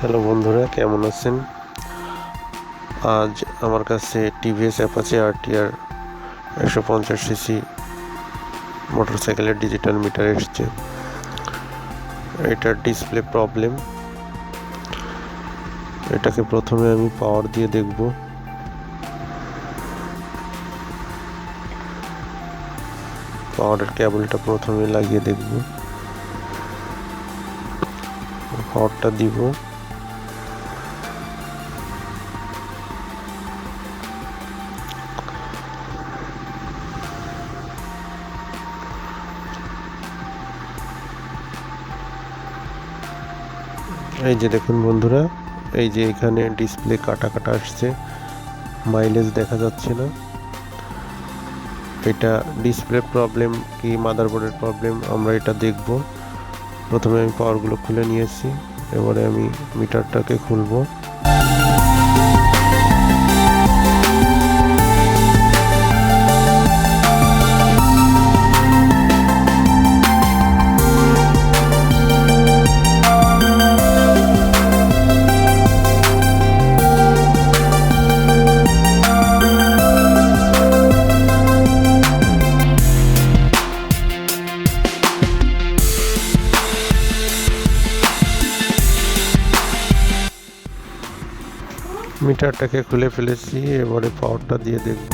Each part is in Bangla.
হ্যালো বন্ধুরা, কেমন আছেন? আজ আমার কাছে TVS Apache RTR 150cc মোটরসাইকেলের ডিজিটাল মিটার এসছে। এটার ডিসপ্লে প্রবলেম। এটাকে প্রথমে আমি পাওয়ার দিয়ে দেখব। পাওয়ারের কেবলটা প্রথমে লাগিয়ে দেখব। পাওয়ারটা দিব। এই যে দেখুন বন্ধুরা, এই যে এখানে ডিসপ্লে কাটা কাটা আসছে, মাইলেজ দেখা যাচ্ছে না। এটা ডিসপ্লে প্রবলেম কি মাদারবোর্ডের প্রবলেম, আমরা এটা দেখব। প্রথমে আমি পাওয়ারগুলো খুলে নিয়েছি, এবারে আমি মিটারটাকে খুলবো। মিটারটাকে খুলে ফেলেছি, এবারে পাওয়ারটা দিয়ে দেখব।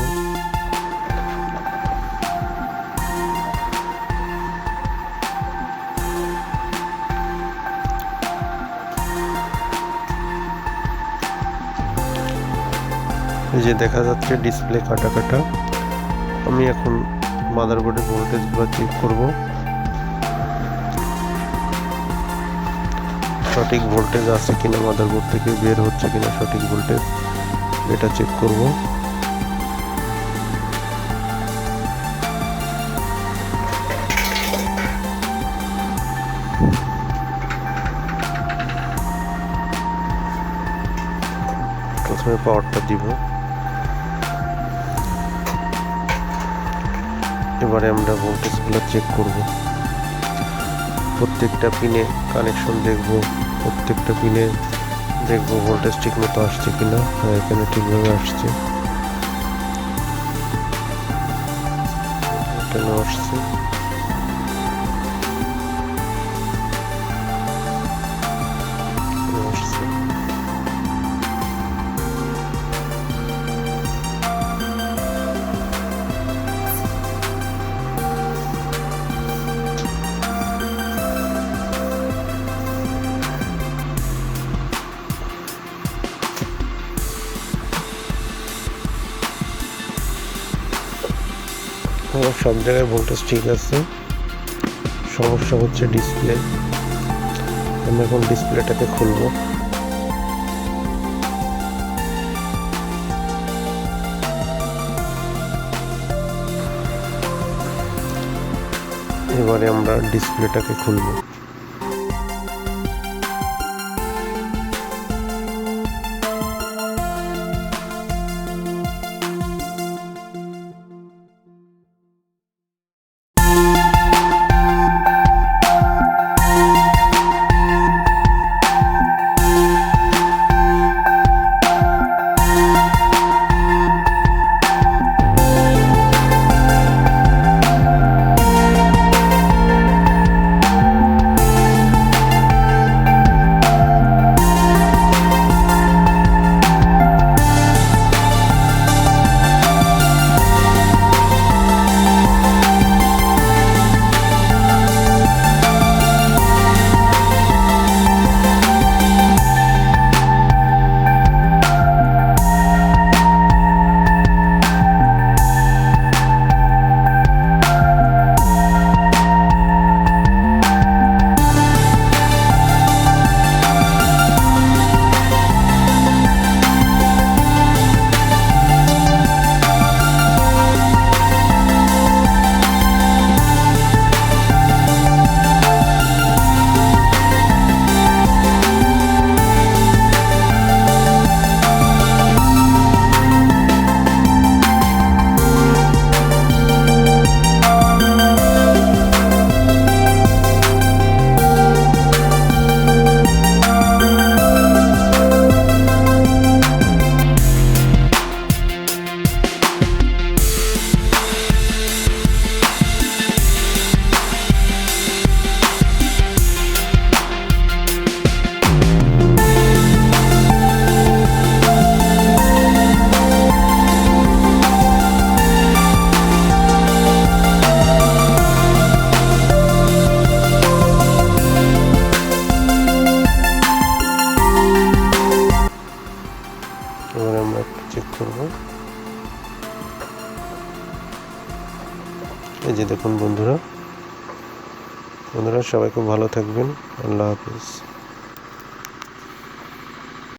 এই যে দেখা যাচ্ছে ডিসপ্লে কাটা কাটা। আমি এখন মাদারবোর্ডের ভোল্টেজগুলো চেক করব, সঠিক ভোল্টেজ আছে কিনা, মাদারবোর্ড থেকে বের হচ্ছে কিনা সঠিক ভোল্টেজ, এটা চেক করব। প্রথমে পাওয়ারটা দিব, এবারে আমরা ভোল্টেজগুলো চেক করব। প্রত্যেকটা পিনে কানেকশন দেখব, প্রত্যেকটা পিনে দেখব ভোল্টেজ ঠিক মতো আসছে কিনা। হ্যাঁ, এখানে ঠিকভাবে আসছে, এখানে আসছে। সব জায়গায় ভোল্টেজ ঠিক আছে, সমস্যা হচ্ছে ডিসপ্লে। আমি এখন ডিসপ্লেটাকে খুলবো। এবারে আমরা ডিসপ্লেটাকে খুলবো। এই যে দেখুন বন্ধুরা, সবাই খুব ভালো থাকবেন। আল্লাহ হাফিজ।